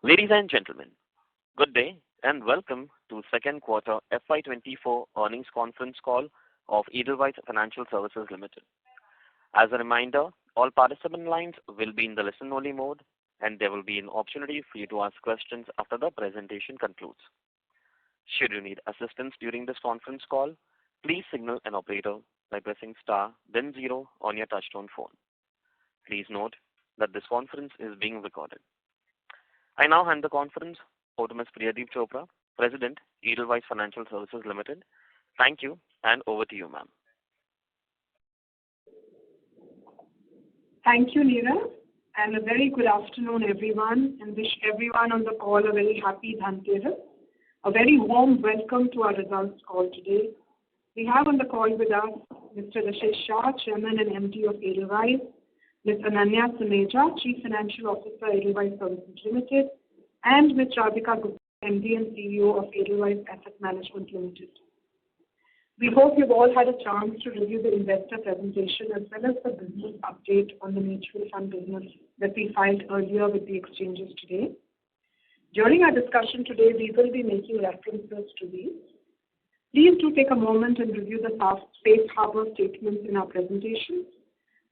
Ladies and gentlemen, good day and welcome to second quarter FY24 earnings conference call of Edelweiss Financial Services Limited. As a reminder, all participant lines will be in the listen-only mode, and there will be an opportunity for you to ask questions after the presentation concludes. Should you need assistance during this conference call, please signal an operator by pressing star then 0 on your touchtone phone. Please note that this conference is being recorded. I now hand the conference over to Ms. Priyadeep Chopra, President, Edelweiss Financial Services Limited. Thank you, and over to you, ma'am. Thank you, Neerav, and a very good afternoon, everyone, and wish everyone on the call a very happy Dhanteras. A very warm welcome to our results call today. We have on the call with us Mr. Rashesh Shah, Chairman and MD of Edelweiss, Ms. Ananya Suneja, Chief Financial Officer, Edelweiss Services Limited, and Ms. Radhika Gupta, MD and CEO of Edelweiss Asset Management Limited. We hope you've all had a chance to review the investor presentation as well as the business update on the mutual fund business that we filed earlier with the exchanges today. During our discussion today, we will be making references to these. Please do take a moment and review the safe harbor statements in our presentation.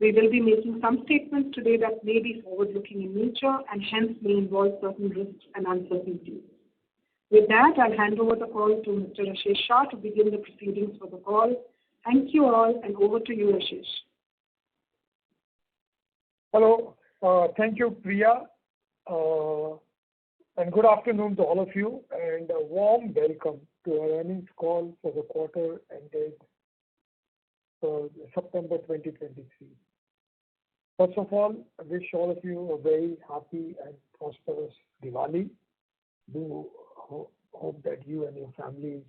We will be making some statements today that may be forward-looking in nature and hence may involve certain risks and uncertainties. With that, I'll hand over the call to Mr. Rashesh Shah to begin the proceedings for the call. Thank you all, and over to you, Rashesh. Hello. Thank you, Priya. And good afternoon to all of you, and a warm welcome to our earnings call for the quarter ended September 2023. First of all, I wish all of you a very happy and prosperous Diwali. Do hope that you and your families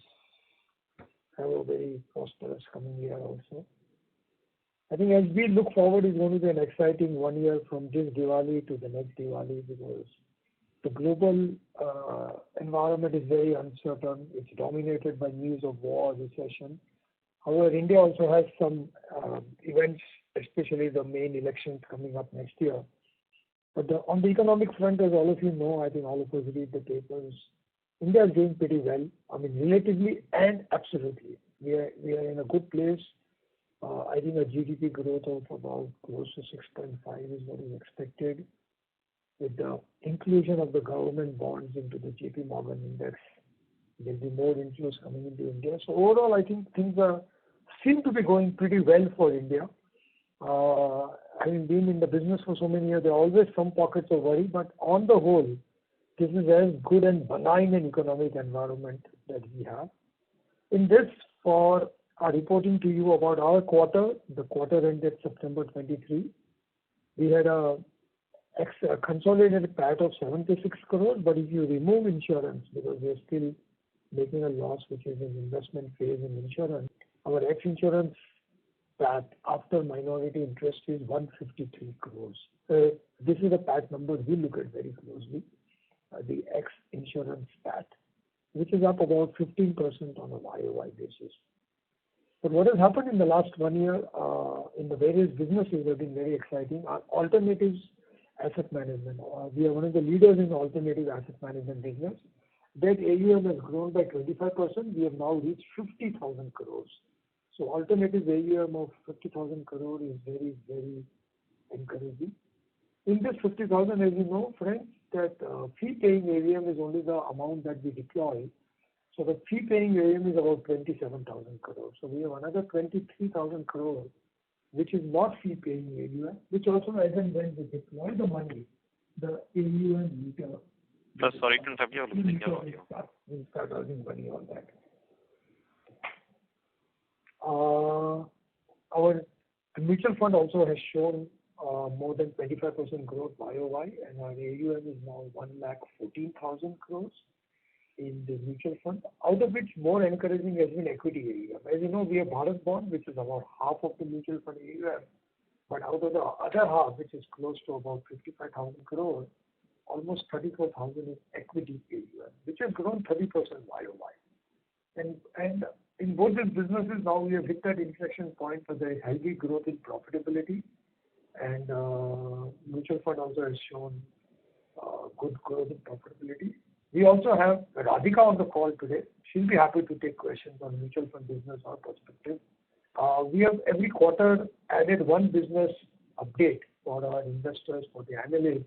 have a very prosperous coming year also. I think as we look forward, it's going to be an exciting 1 year from this Diwali to the next Diwali because the global environment is very uncertain. It's dominated by news of war, recession. However, India also has some events, especially the main elections coming up next year. But on the economic front, as all of you know, I think all of us read the papers, India is doing pretty well. I mean, relatively and absolutely. We are in a good place. I think a GDP growth of about close to 6.5 is what is expected. With the inclusion of the government bonds into the JP Morgan index, there will be more inflows coming into India. So overall, I think things seem to be going pretty well for India. Having been in the business for so many years, there are always some pockets of worry, but on the whole, this is as good and benign an economic environment that we have. In this, for our reporting to you about our quarter, the quarter ended September 23, we had a consolidated PAT of 76 crores, but if you remove insurance, because we are still making a loss, which is an investment phase in insurance, our ex-insurance PAT after minority interest is 153 crores. This is a PAT number we look at very closely, the ex-insurance PAT, which is up about 15% on a YOY basis. But what has happened in the last 1 year in the various businesses have been very exciting. Our alternatives asset management, we are one of the leaders in the alternative asset management business. That AUM has grown by 25%. We have now reached 50,000 crores. So alternative AUM of 50,000 crore is very, very encouraging. In this 50,000, as you know, friends, that fee-paying AUM is only the amount that we deploy. So the fee-paying AUM is about 27,000 crore. So we have another 23,000 crore, which is not fee-paying AUM, which also as and when we deploy the money, the AUM meter. Sorry to interrupt you, losing your audio. We'll start earning money on that. Our mutual fund also has shown more than 25% growth YOY, and our AUM is now 1,14,000 crores in the mutual fund, out of which more encouraging has been equity AUM. As you know, we have Bharat Bond, which is about half of the mutual fund AUM, but out of the other half, which is close to about 55,000 crores, almost 34,000 is equity AUM, which has grown 30% YOY. And in both these businesses, now we have hit that inflection point for the healthy growth in profitability, and mutual fund also has shown good growth and profitability. We also have Radhika on the call today. She'll be happy to take questions on mutual fund business or perspective. We have every quarter added one business update for our investors, for the analysts.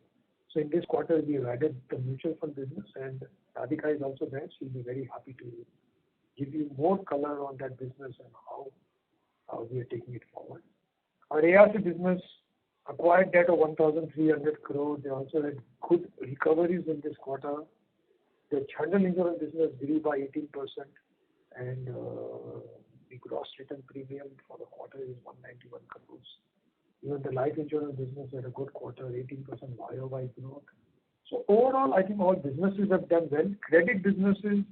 So in this quarter, we have added the mutual fund business, and Radhika is also there. She'll be very happy to give you more color on that business and how we are taking it forward. Our ARC business acquired debt of 1,300 crore. They also had good recoveries in this quarter. The general insurance business grew by 18%, and the gross written premium for the quarter is 191 crores. Even the life insurance business had a good quarter, 18% YOY growth. So overall, I think all businesses have done well. Credit businesses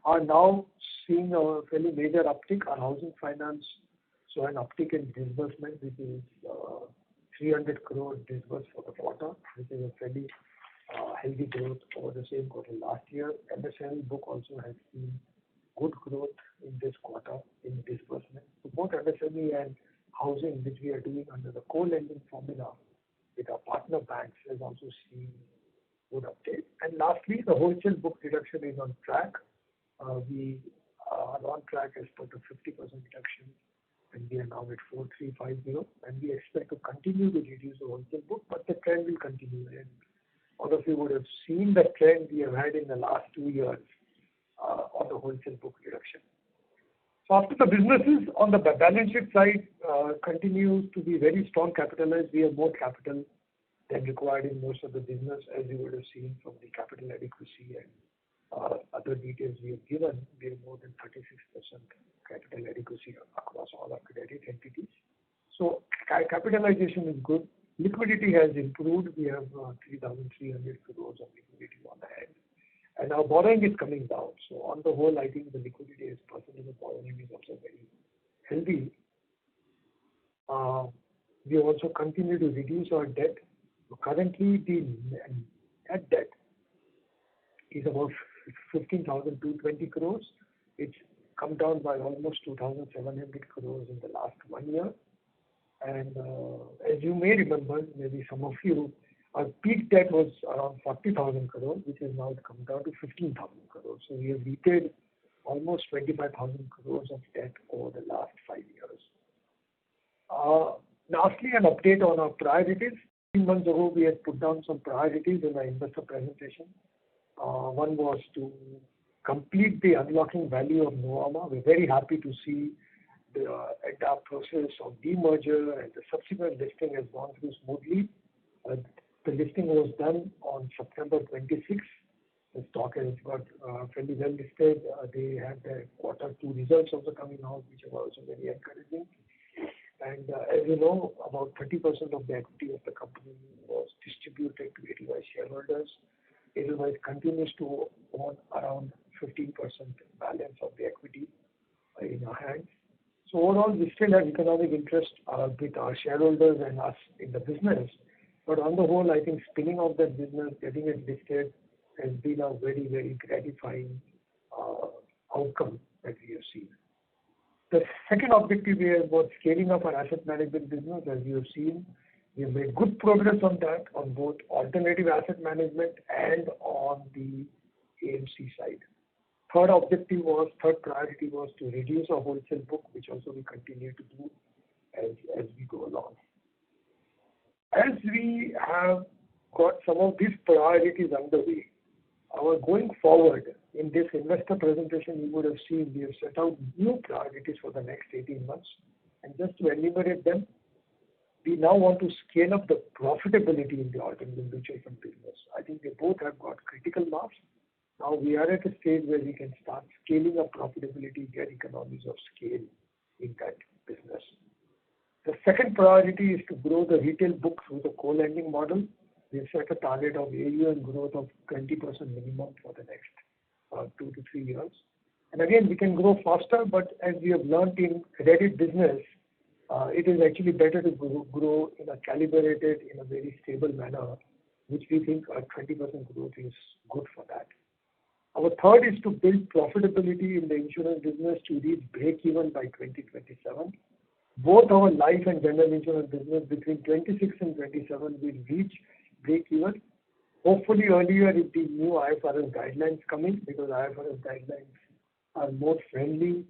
are now seeing a fairly major uptick. Our housing finance saw an uptick in disbursement, which is 300 crore disbursed for the quarter, which is a fairly healthy growth over the same quarter last year. MSME book also has seen good growth in this quarter in disbursement. So both MSME and housing, which we are doing under the co-lending formula with our partner banks, has also seen good uptake. And lastly, the wholesale book reduction is on track. We are on track as per the 50% reduction, and we are now at 4,350, and we expect to continue to reduce the wholesale book, but the trend will continue. And all of you would have seen the trend we have had in the last 2 years on the wholesale book reduction. So after the businesses on the balance sheet side continues to be very strong capitalized. We have more capital than required in most of the business, as you would have seen from the capital adequacy and other details we have given. We have more than 36% capital adequacy across all our credit entities. So capitalization is good. Liquidity has improved. We have 3,300 crores of liquidity on the hand. And our borrowing is coming down. So on the whole, I think the liquidity as percentage of borrowing is also very healthy. We also continue to reduce our debt. Currently, the net debt is about 15,220 crores. It's come down by almost 2,700 crores in the last 1 year. And as you may remember, maybe some of you, our peak debt was around 40,000 crores, which has now come down to 15,000 crores. So we have repaid almost 25,000 crores of debt over the last 5 years. Lastly, an update on our priorities. 3 months ago, we had put down some priorities in our investor presentation. One was to complete the unlocking value of Nuvama. We're very happy to see the entire process of demerger and the subsequent listing has gone through smoothly. The listing was done on September 26th. The stock has got fairly well listed. They had their Q2 results also coming out, which are also very encouraging. And as you know, about 30% of the equity of the company was distributed to Edelweiss shareholders. Edelweiss continues to own around 15% balance of the equity in our hands. So overall, we still have economic interest with our shareholders and us in the business. But on the whole, I think spinning off that business, getting it listed, has been a very, very gratifying outcome that we have seen. The second objective here was scaling up our asset management business. As you have seen, we have made good progress on that, on both alternative asset management and on the AMC side. Third priority was to reduce our wholesale book, which also we continue to do as we go along. As we have got some of these priorities underway, our going forward in this investor presentation, you would have seen we have set out new priorities for the next 18 months. And just to enumerate them, we now want to scale up the profitability in the alternative mutual fund business. I think they both have got critical mass. Now we are at a stage where we can start scaling up profitability, get economies of scale in that business. The second priority is to grow the retail book through the co-lending model. We have set a target of AUM growth of 20% minimum for the next 2 to 3 years. And again, we can grow faster, but as we have learned in credit business, it is actually better to grow in a calibrated, in a very stable manner, which we think a 20% growth is good for that. Our third is to build profitability in the insurance business to reach break-even by 2027. Both our life and general insurance business between 26 and 27 will reach break-even. hopefully earlier if the new IFRS guidelines come in, because IFRS guidelines are more friendly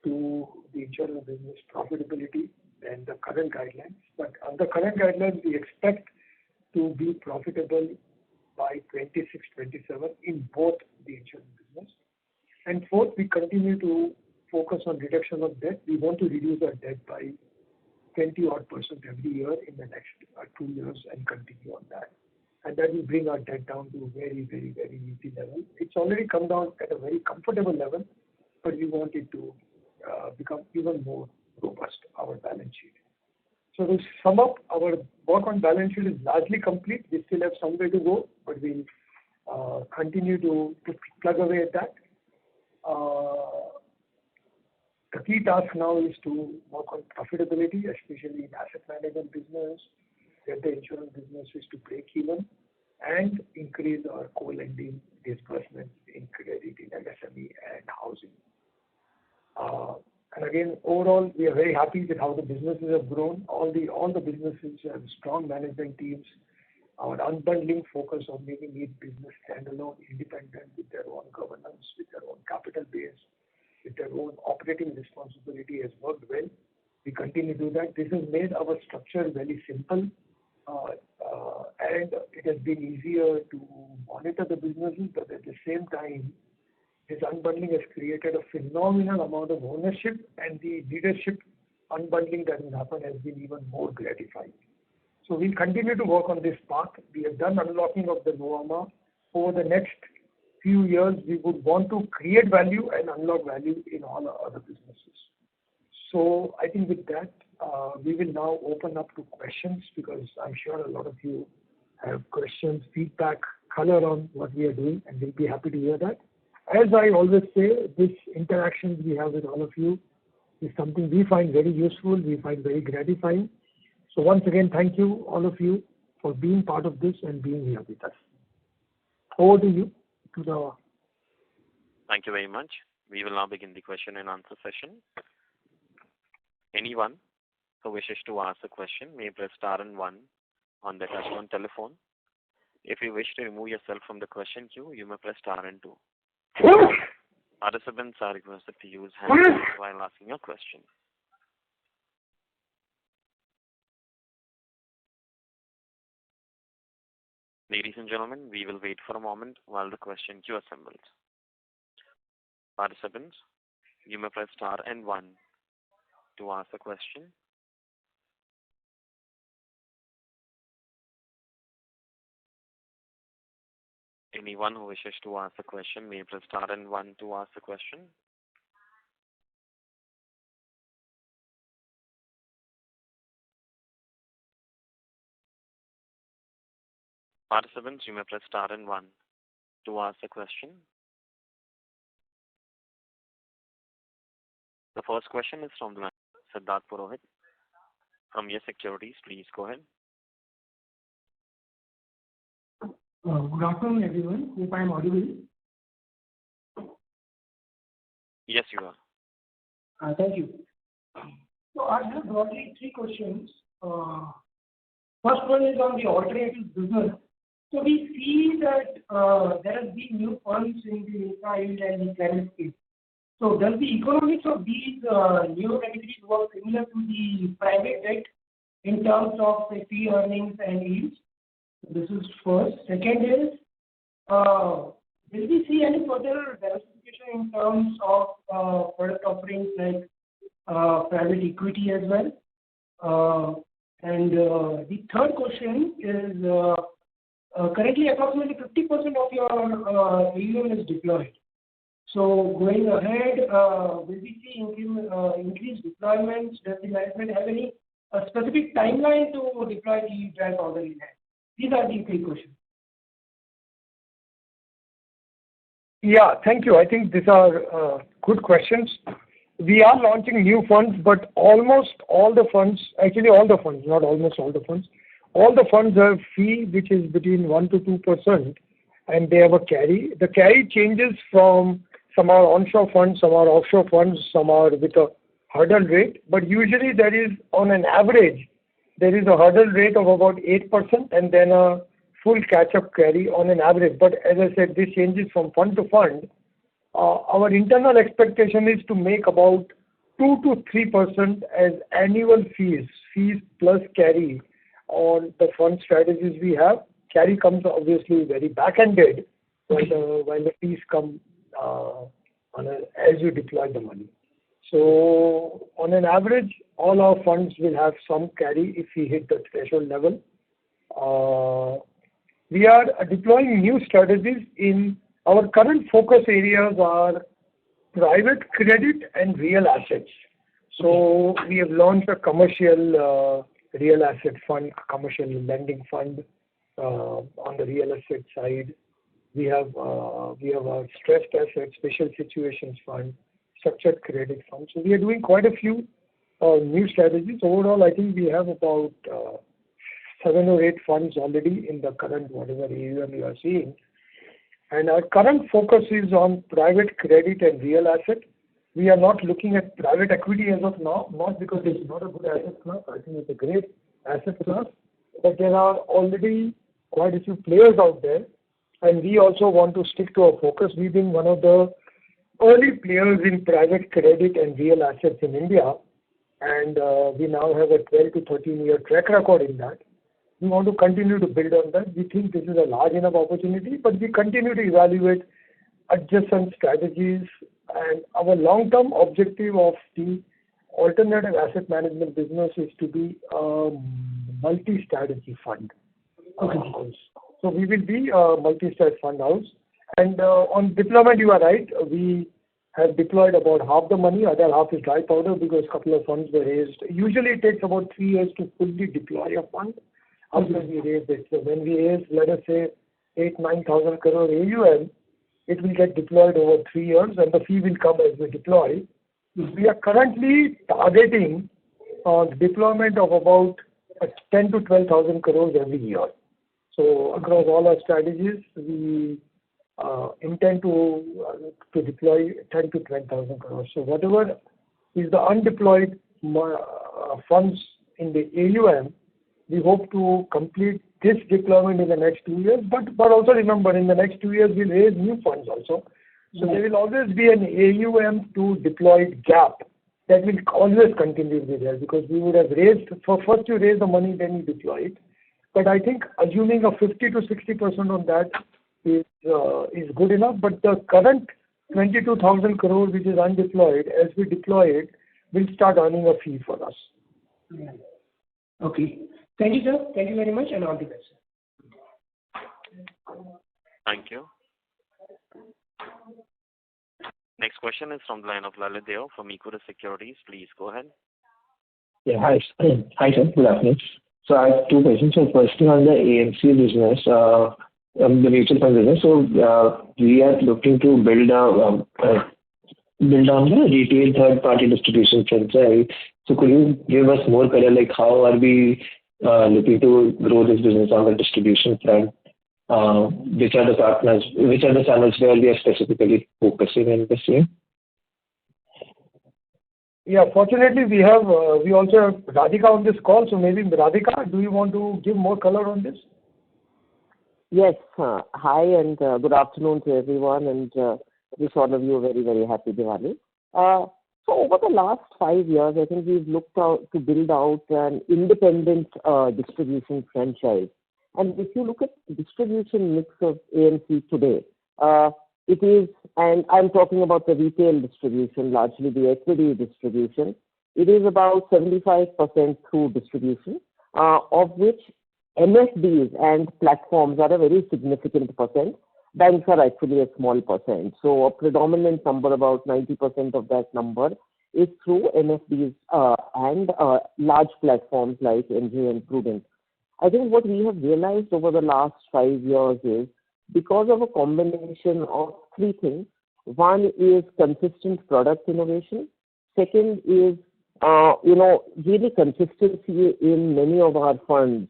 to the insurance business profitability than the current guidelines. But on the current guidelines, we expect to be profitable by 26-27 in both the insurance business. And fourth, we continue to focus on reduction of debt. We want to reduce our debt by 20-odd% every year in the next 2 years and continue on that. And that will bring our debt down to a very, very, very easy level. It's already come down at a very comfortable level, but we want it to become even more robust, our balance sheet. So to sum up, our work on balance sheet is largely complete. We still have some way to go, but we'll continue to plug away at that. The key task now is to work on profitability, especially in asset management business, get the insurance businesses to break even, and increase our co-lending disbursements in credit, in MSME and housing. And again, overall, we are very happy with how the businesses have grown. All the businesses have strong management teams. Our unbundling focus on making each business standalone, independent, with their own governance, with their own capital base, with their own operating responsibility has worked well. We continue to do that. This has made our structure very simple, and it has been easier to monitor the businesses, but at the same time, this unbundling has created a phenomenal amount of ownership, and the leadership unbundling that has happened has been even more gratifying. So we'll continue to work on this path. We have done unlocking of the Nuvama. Over the next few years, we would want to create value and unlock value in all our other businesses. So I think with that, we will now open up to questions, because I'm sure a lot of you have questions, feedback, color on what we are doing, and we'll be happy to hear that. As I always say, this interaction we have with all of you is something we find very useful, we find very gratifying. So once again, thank you, all of you, for being part of this and being here with us. Over to you. Thank you very much. We will now begin the question and answer session. Anyone who wishes to ask a question may press star and 1 on their touchtone telephone. If you wish to remove yourself from the question queue, you may press star and 2. Participants are requested to use hands while asking a question. Ladies and gentlemen, we will wait for a moment while the question queue assembles. Participants, you may press star and 1 to ask a question. Anyone who wishes to ask a question may press star and 1 to ask a question. Participants, you may press star and 1 to ask a question. The first question is from Siddharth Purohit from Yes Securities. Please go ahead. Good afternoon, everyone. Hope I am audible. Yes, you are. Thank you. So I have broadly 3 questions. First one is on the alternative business. So we see that there has been new funds in the infra-yield and the credit space. So does the economics of these new categories work similar to the private debt in terms of the fee earnings and yields? This is first. Second is, will we see any further diversification in terms of product offerings like private equity as well? And the third question is, currently approximately 50% of your AUM is deployed. So going ahead, will we see increased deployments? Does the management have any specific timeline to deploy the dry powder in hand? These are the 3 questions. Yeah, thank you. I think these are good questions. We are launching new funds, but almost all the funds, actually all the funds, not almost all the funds, all the funds have fee which is between 1 to 2%, and they have a carry. The carry changes from some are onshore funds, some are offshore funds, some are with a hurdle rate, but usually there is, on an average, there is a hurdle rate of about 8% and then a full catch-up carry on an average. But as I said, this changes from fund to fund. Our internal expectation is to make about 2 to 3% as annual fees plus carry on the fund strategies we have. Carry comes obviously very back-ended, while the fees come as you deploy the money. So on an average, all our funds will have some carry if we hit the threshold level. We are deploying new strategies in our current focus areas are private credit and real assets. So we have launched a commercial real asset fund, commercial lending fund on the real estate side. We have a stressed asset, special situations fund, structured credit fund. So we are doing quite a few new strategies. Overall, I think we have about 7 or 8 funds already in the current whatever AUM you are seeing. And our current focus is on private credit and real asset. We are not looking at private equity as of now, not because it's not a good asset class. I think it's a great asset class. But there are already quite a few players out there. And we also want to stick to our focus. We've been one of the early players in private credit and real assets in India. And we now have a 12 to 13-year track record in that. We want to continue to build on that. We think this is a large enough opportunity, but we continue to evaluate adjacent strategies. And our long-term objective of the alternative asset management business is to be a multi-strategy fund house. So we will be a multi-strat fund house. And on deployment, you are right. We have deployed about half the money. Other half is dry powder because a couple of funds were raised. Usually it takes about 3 years to fully deploy a fund after we raise it. So when we raise, let us say, 8,000-9,000 crore AUM, it will get deployed over 3 years and the fee will come as we deploy. We are currently targeting deployment of about 10 to 12,000 crores every year. So across all our strategies, we intend to deploy 10 to 12,000 crores. So whatever is the undeployed funds in the AUM, we hope to complete this deployment in the next 2 years. But also remember, in the next 2 years, we'll raise new funds also. So there will always be an AUM to deployed gap that will always continue to be there because we would have raised, first you raise the money, then you deploy it. But I think assuming a 50 to 60% on that is good enough. But the current 22,000 crore which is undeployed, as we deploy it, will start earning a fee for us. Okay. Thank you, sir. Thank you very much and all the best. Thank you. Next question is from the line of Lalit Deo from Equirus Securities. Please go ahead. Yeah, hi. Hi, sir. Good afternoon. So I have 2 questions. So firstly, on the AMC business, the mutual fund business. So we are looking to build on the retail third-party distribution front, right? So could you give us more color, like how are we looking to grow this business on the distribution front? Which are the partners, which are the channels where we are specifically focusing in this year? Yeah, fortunately, we also have Radhika on this call. So maybe Radhika, do you want to give more color on this? Yes. Hi and good afternoon to everyone, and wish all of you a very, very happy Diwali. So over the last 5 years, I think we've looked out to build out an independent distribution franchise. And if you look at the distribution mix of AMC today, it is, and I'm talking about the retail distribution, largely the equity distribution, it is about 75% through distribution, of which MFDs and platforms are a very significant percent. Banks are actually a small percent. So a predominant number, about 90% of that number, is through MFDs and large platforms like NJ and Prudent. I think what we have realized over the last 5 years is because of a combination of 3 things. One is consistent product innovation. Second is, really consistency in many of our funds.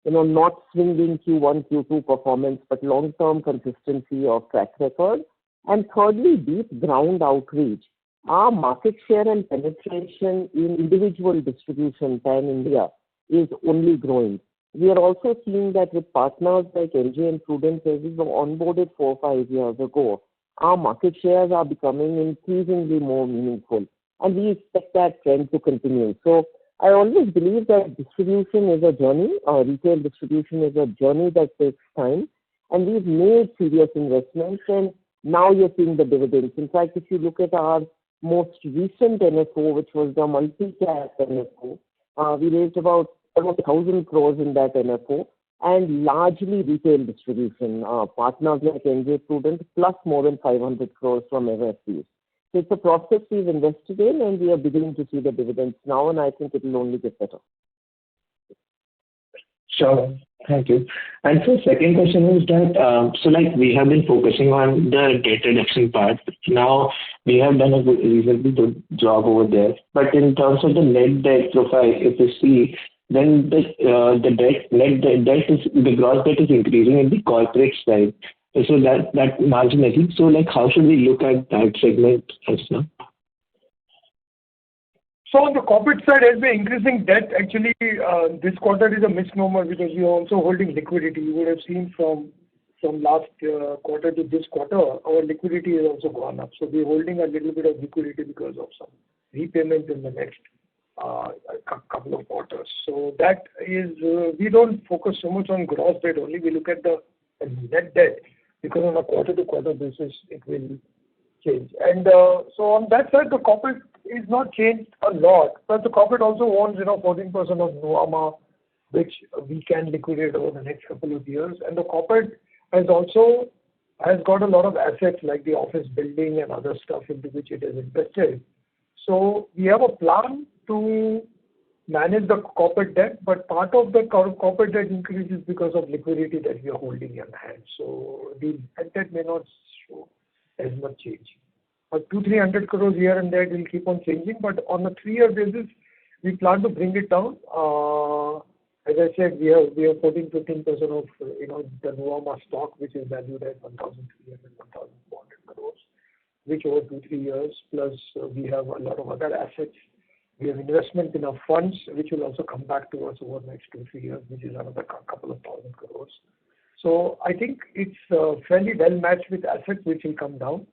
Not swinging Q1, Q2 performance, but long-term consistency of track record. And thirdly, deep ground outreach. Our market share and penetration in individual distribution pan India is only growing. we are also seeing that with partners like LG and Prudence, as we were onboarded 4 or 5 years ago, our market shares are becoming increasingly more meaningful, and we expect that trend to continue. So I always believe that distribution is a journey, retail distribution is a journey that takes time, and we've made serious investments, and now you're seeing the dividends. In fact, if you look at our most recent NFO, which was the multi-cap NFO, we raised about almost 1,000 crores in that NFO, and largely retail distribution, partners like NJ Prudent, plus more than 500 crores from MFDs. So it's a process we've invested in, and we are beginning to see the dividends now, and I think it will only get better. Sure. Thank you. And so second question is that, so like we have been focusing on the debt reduction part. Now we have done a reasonably good job over there. But in terms of the net debt profile, if you see, then the gross debt is increasing in the corporate side. So that marginally. So like how should we look at that segment as now? So on the corporate side, as we're increasing debt, actually this quarter is a misnomer because we are also holding liquidity. You would have seen from last quarter to this quarter, our liquidity has also gone up. So we're holding a little bit of liquidity because of some repayment in the next couple of quarters. So that is, we don't focus so much on gross debt only. We look at the net debt because on a quarter-to-quarter basis, it will change. And so on that side, the corporate is not changed a lot, but the corporate also owns 14% of Nuvama, which we can liquidate over the next couple of years. And the corporate has got a lot of assets like the office building and other stuff into which it has invested. So we have a plan to manage the corporate debt, but part of the corporate debt increases because of liquidity that we are holding in hand. So the net debt may not show as much change. But 200-300 crores here and there will keep on changing. But on a 3-year basis, we plan to bring it down. As I said, we are 14-15% of the Nuvama stock, which is valued at 1,300, 1,400 crores, which over 2-3 years. Plus, we have a lot of other assets. We have investment in our funds, which will also come back to us over the next 2-3 years, which is another couple of thousand crores. So I think it's fairly well matched with assets, which will come down.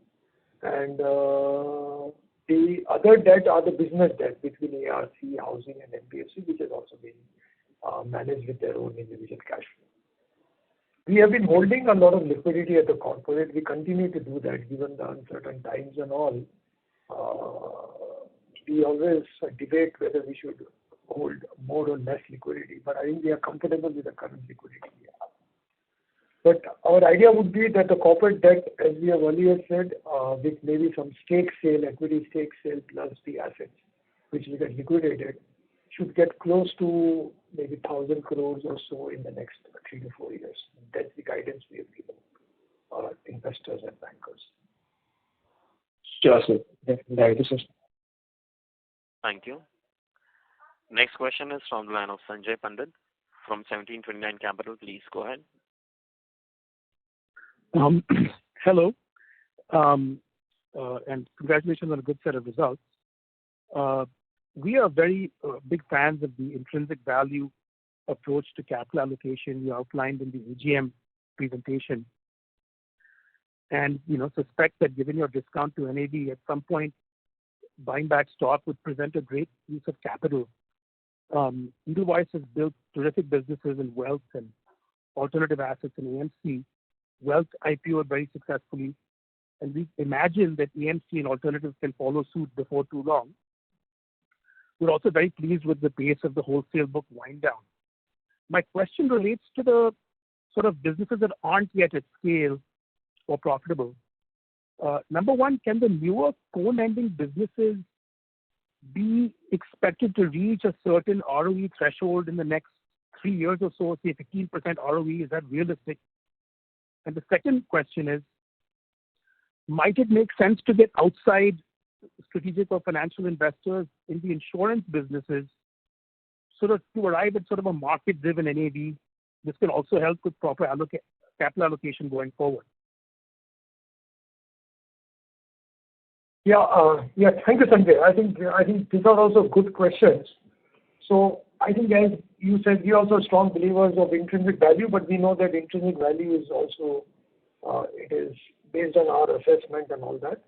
And the other debt are the business debt between ARC, housing, and NBFC, which has also been managed with their own individual cash flow. We have been holding a lot of liquidity at the corporate. We continue to do that given the uncertain times and all. We always debate whether we should hold more or less liquidity, but I think we are comfortable with the current liquidity we have. But our idea would be that the corporate debt, as we have earlier said, with maybe some stake sale, equity stake sale plus the assets which will get liquidated, should get close to maybe 1,000 crores or so in the next 3 to 4 years. That's the guidance we have given our investors and bankers. Sure, sir. Thank you, sir. Thank you. Next question is from the line of Sanjay Pandit from 1729 Capital. Please go ahead. Hello, and congratulations on a good set of results. We are very big fans of the intrinsic value approach to capital allocation you outlined in the AGM presentation, and suspect that given your discount to NAV, at some point buying back stock would present a great use of capital. Edelweiss has built terrific businesses in wealth and alternative assets in AMC. Wealth IPO very successfully, and we imagine that AMC and alternatives can follow suit before too long. We're also very pleased with the pace of the wholesale book wind down. My question relates to the sort of businesses that aren't yet at scale or profitable. Number one, can the newer co-lending businesses be expected to reach a certain ROE threshold in the next 3 years or so, say 15% ROE? Is that realistic? And the second question is, might it make sense to get outside strategic or financial investors in the insurance businesses sort of to arrive at sort of a market-driven NAV? This can also help with proper capital allocation going forward. Yeah, thank you, Sanjay. I think these are also good questions. So I think as you said, we are also strong believers of intrinsic value, but we know that intrinsic value is also, it is based on our assessment and all that.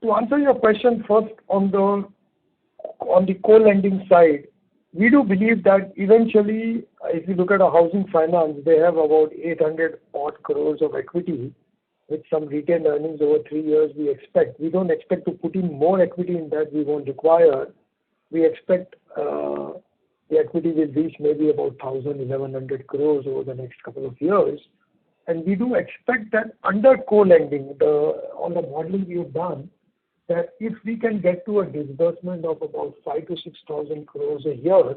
To answer your question first on the co-lending side, we do believe that eventually, if you look at a housing finance, they have about 800 odd crores of equity with some retained earnings over 3 years we expect. We don't expect to put in more equity in that we won't require. We expect the equity will reach maybe about 1,100 crores over the next couple of years. And we do expect that under co-lending, on the modeling we have done, that if we can get to a disbursement of about 5,000 to 6,000 crores a year,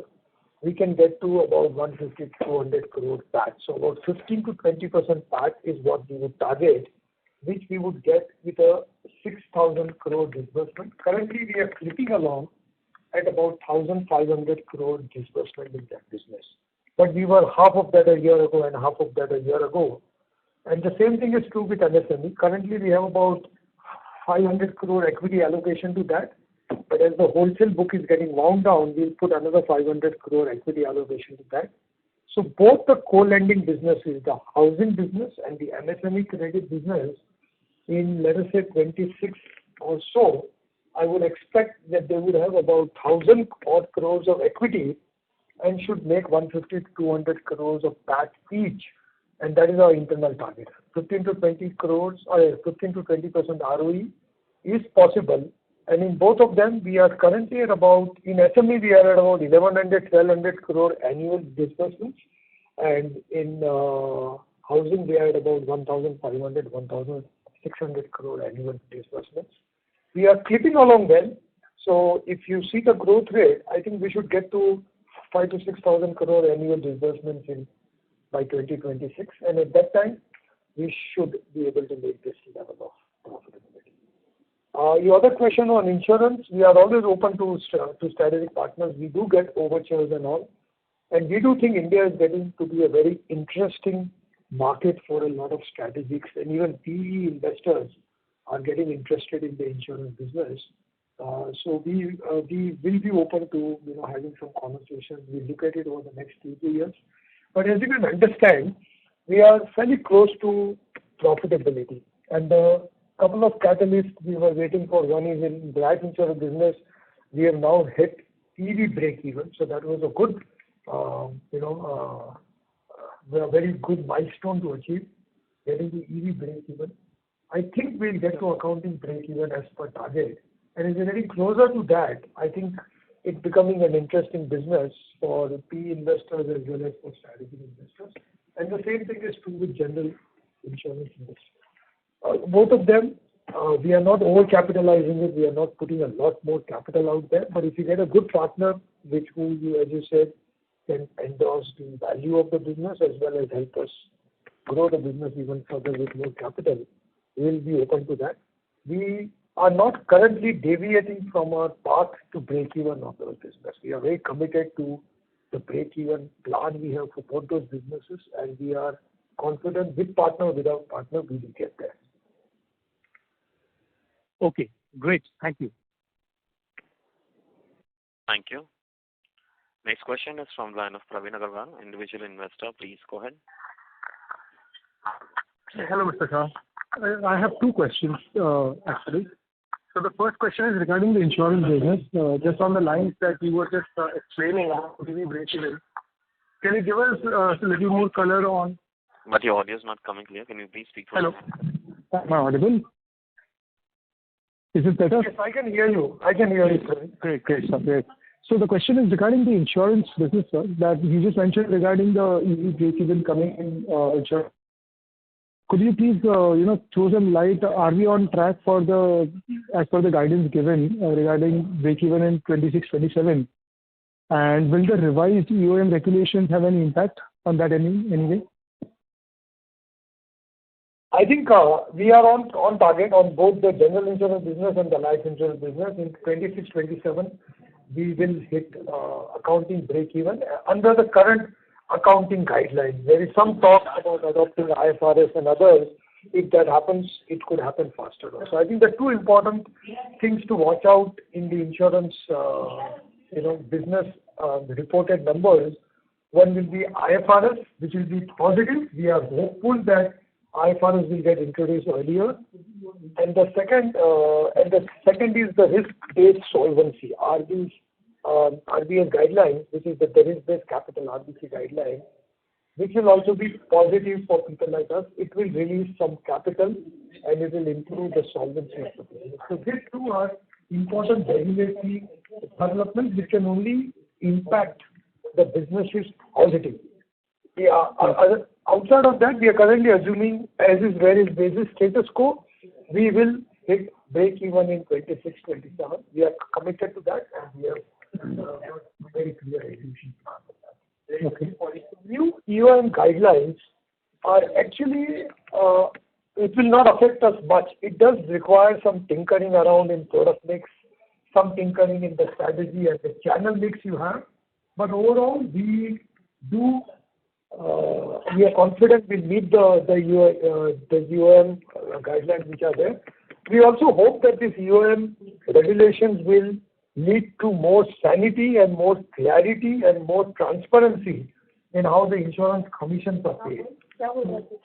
we can get to about 150 to 200 crore PAT. So about 15 to 20% PAT is what we would target, which we would get with a 6,000 crore disbursement. Currently, we are clipping along at about 1,500 crore disbursement in that business. But we were half of that a year ago and half of that a year ago. And the same thing is true with MSME. Currently, we have about 500 crore equity allocation to that. But as the wholesale book is getting wound down, we'll put another 500 crore equity allocation to that. So both the co-lending businesses, the housing business and the MSME credit business, in let us say 26 or so, I would expect that they would have about 1,000 odd crores of equity and should make 150 to 200 crores of PAT each. And that is our internal target. 15 to 20 crores or 15 to 20% ROE is possible. And in both of them, we are currently at about, in SME, we are at about 1,100, 1,200 crore annual disbursements. And in housing, we are at about 1,500, 1,600 crore annual disbursements. We are clipping along well. So if you see the growth rate, I think we should get to 5,000 to 6,000 crore annual disbursements by 2026. And at that time, we should be able to make this level of profitability. Your other question on insurance, we are always open to strategic partners. We do get overtures and all. And we do think India is getting to be a very interesting market for a lot of strategics, and even PE investors are getting interested in the insurance business. So we will be open to having some conversations. We look at it over the next 2 years. But as you can understand, we are fairly close to profitability. And the couple of catalysts we were waiting for, one is in the life insurance business, we have now hit EV break even. So that was a good, a very good milestone to achieve, getting the EV break even. I think we'll get to accounting break even as per target. And as we're getting closer to that, I think it's becoming an interesting business for PE investors as well as for strategic investors. And the same thing is true with general insurance industry. Both of them, we are not over-capitalizing it. We are not putting a lot more capital out there. But if you get a good partner, which will, as you said, can endorse the value of the business as well as help us grow the business even further with more capital, we will be open to that. We are not currently deviating from our path to break even of those business. We are very committed to the break even plan we have for both those businesses, and we are confident with partner or without partner, we will get there. Okay, great. Thank you. Thank you. Next question is from the line of Praveen Agarwal, individual investor. Please go ahead. Hello, Mr. Shah. I have two questions, actually. So the first question is regarding the insurance business. Just on the lines that you were just explaining about EV break-even. Can you give us a little more color on? But your audio is not coming clear. Can you please speak for Hello. Am I audible? Is it better? Yes, I can hear you. I can hear you, sir. Great, sir. Great. So the question is regarding the insurance business, sir, that you just mentioned regarding the EV break-even coming in insurance. Could you please, throw some light? Are we on track as per the guidance given regarding break-even in 26-27? And will the revised EOM regulations have any impact on that anyway? I think we are on target on both the general insurance business and the life insurance business. In 26-27, we will hit accounting break-even under the current accounting guidelines. There is some talk about adopting IFRS and others. If that happens, it could happen faster. So I think the two important things to watch out in the insurance business the reported numbers. One will be IFRS, which will be positive. We are hopeful that IFRS will get introduced earlier. And the second is the risk-based solvency, RBS guidelines, which is the risk-based capital RBC guideline, which will also be positive for people like us. It will release some capital and it will improve the solvency of the business. So these two are important regulatory developments which can only impact the businesses positively. Yeah, outside of that, we are currently assuming, as is where is basis status quo, we will hit break even in 26-27. We are committed to that, and we have got very clear execution plan for that. Okay. New EOM guidelines are actually, it will not affect us much. It does require some tinkering around in product mix, some tinkering in the strategy and the channel mix you have. But overall, we are confident we'll meet the EOM guidelines which are there. We also hope that these EOM regulations will lead to more sanity and more clarity and more transparency in how the insurance commissions are paid.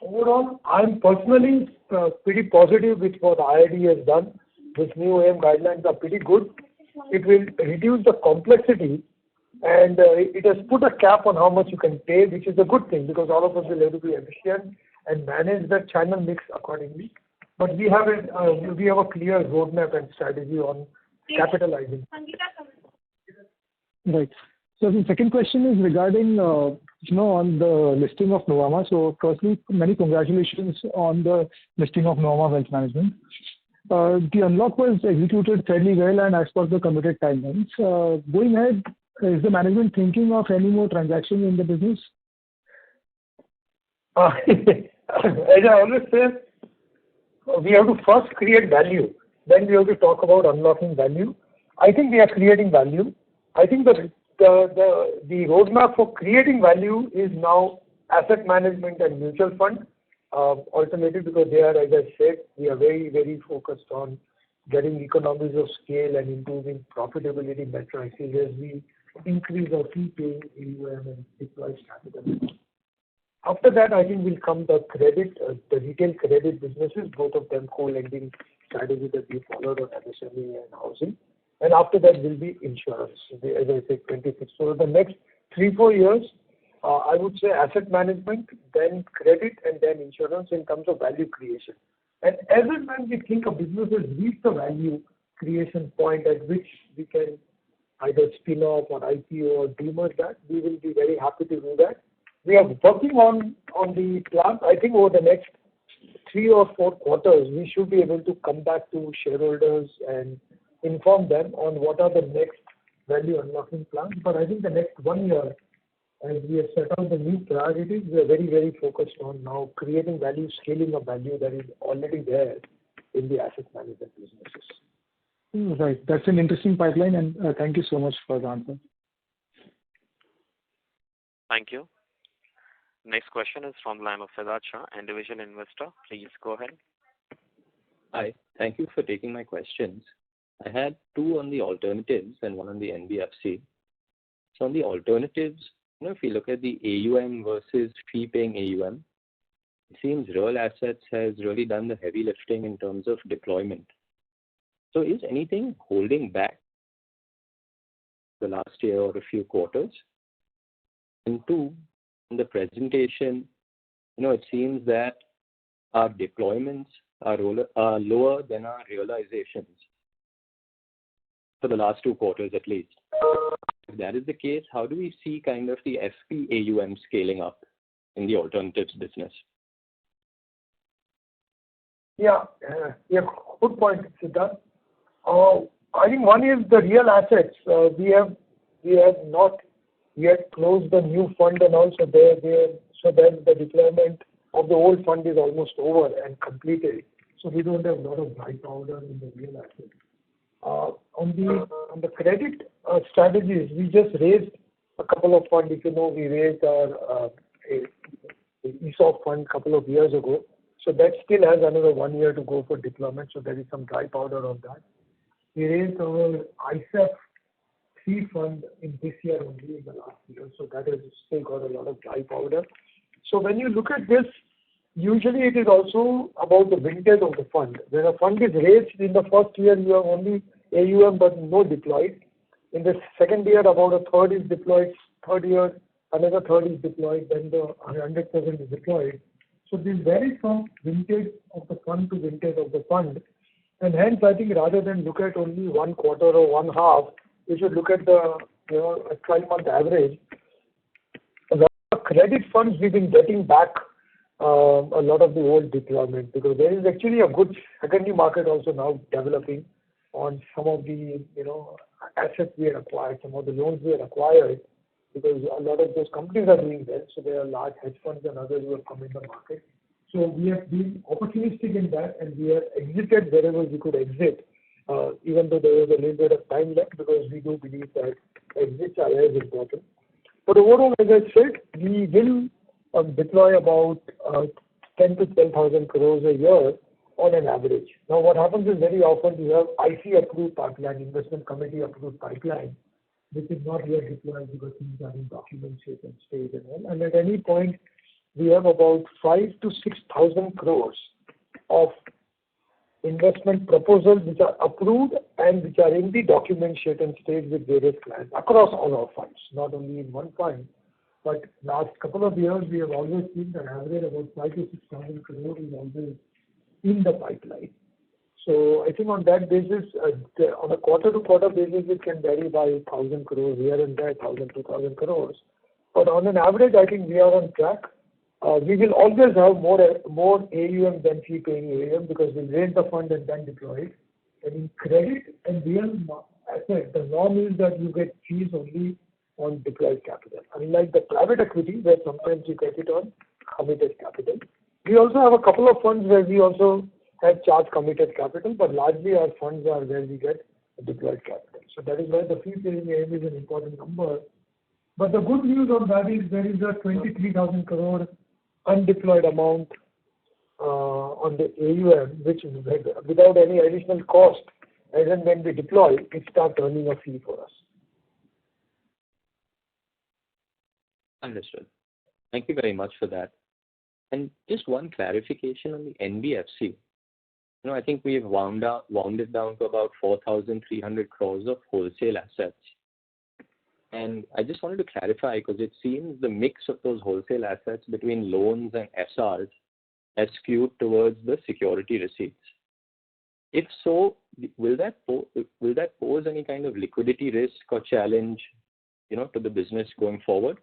Overall, I'm personally pretty positive with what IRD has done. These new EOM guidelines are pretty good. It will reduce the complexity, and it has put a cap on how much you can pay, which is a good thing because all of us will have to be efficient and manage the channel mix accordingly. But we have a clear roadmap and strategy on capitalizing. Right. So the second question is regarding, on the listing of Nuvama. So firstly, many congratulations on the listing of Nuvama Wealth Management. The unlock was executed fairly well and as per the committed timelines. Going ahead, is the management thinking of any more transactions in the business? As I always say, we have to first create value. Then we have to talk about unlocking value. I think we are creating value. I think the roadmap for creating value is now asset management and mutual fund alternative because they are, as I said, we are very, very focused on getting economies of scale and improving profitability metrics as we increase our fee paying AUM and deploy capital. After that, I think will come the credit, the retail credit businesses, both of them co-lending strategy that we followed on MSME and housing. And after that will be insurance, as I said, 26. So the next 3-4 years, I would say asset management, then credit, and then insurance in terms of value creation. And as and when we think a business has reached the value creation point at which we can either spin off or IPO or demerge that, we will be very happy to do that. We are working on the plan. I think over the next 3 or 4 quarters, we should be able to come back to shareholders and inform them on what are the next value unlocking plans. But I think the next 1 year, as we have set out the new priorities, we are very, very focused on now creating value, scaling of value that is already there in the asset management businesses. Right. That's an interesting pipeline, and thank you so much for the answer. Thank you. Next question is from the line of Siddharth Shah, individual investor. Please go ahead. Hi. Thank you for taking my questions. I had 2 on the alternatives and 1 on the NBFC. So on the alternatives, if you look at the AUM versus fee-paying AUM, it seems real assets has really done the heavy lifting in terms of deployment. So is anything holding back the last year or a few quarters? And 2, in the presentation, it seems that our deployments are lower than our realizations for the last 2 quarters at least. If that is the case, how do we see kind of the FP AUM scaling up in the alternatives business? Yeah, good point, Siddharth. I think one is the real assets. We have not yet closed the new fund and also so then the deployment of the old fund is almost over and completed. So we don't have a lot of dry powder in the real assets. On the credit strategies, we just raised a couple of funds. If you know, we raised our ESOP fund a couple of years ago. So that still has another 1 year to go for deployment. So there is some dry powder on that. We raised our ISEF C fund in this year only in the last year. So that has still got a lot of dry powder. So when you look at this, usually it is also about the vintage of the fund. When a fund is raised in the first year, you have only AUM but no deployed. In the second year, about a third is deployed. Third year, another third is deployed. Then the 100% is deployed. So this varies from vintage of the fund to vintage of the fund. And hence, I think rather than look at only 1 quarter or 1 half, you should look at the 12-month average. A lot of credit funds we've been getting back a lot of the old deployment because there is actually a good secondary market also now developing on some of the assets we had acquired, some of the loans we had acquired, because a lot of those companies are doing well. So there are large hedge funds and others who have come in the market. So we have been opportunistic in that, and we have exited wherever we could exit, even though there was a little bit of time left, because we do believe that exits are very important. But overall, as I said, we will deploy about 10 to 12,000 crores a year on an average. Now, what happens is very often you have IC approved pipeline, investment committee approved pipeline, which is not yet deployed because things are in documentation stage and all. And at any point, we have about 5,000 to 6,000 crores of investment proposals which are approved and which are in the documentation stage with various clients across all our funds, not only in one fund. But last couple of years, we have always seen an average about 5,000 to 6,000 crores is always in the pipeline. So I think on that basis, on a quarter-to-quarter basis, it can vary by 1,000 crores here and there, 1,000, 2,000 crores. But on an average, I think we are on track. We will always have more AUM than fee-paying AUM because we'll raise the fund and then deploy it. And in credit and real asset, the norm is that you get fees only on deployed capital. Unlike the private equity, where sometimes you get it on committed capital. We also have a couple of funds where we also have charged committed capital, but largely our funds are where we get deployed capital. So that is why the fee-paying AUM is an important number. But the good news on that is there is a 23,000 crore undeployed amount on the AUM, which without any additional cost, as and when we deploy, it starts earning a fee for us. Understood. Thank you very much for that. And just one clarification on the NBFC. I think we have wound it down to about 4,300 crores of wholesale assets. And I just wanted to clarify because it seems the mix of those wholesale assets between loans and SRs has skewed towards the security receipts. If so, will that pose any kind of liquidity risk or challenge, to the business going forward?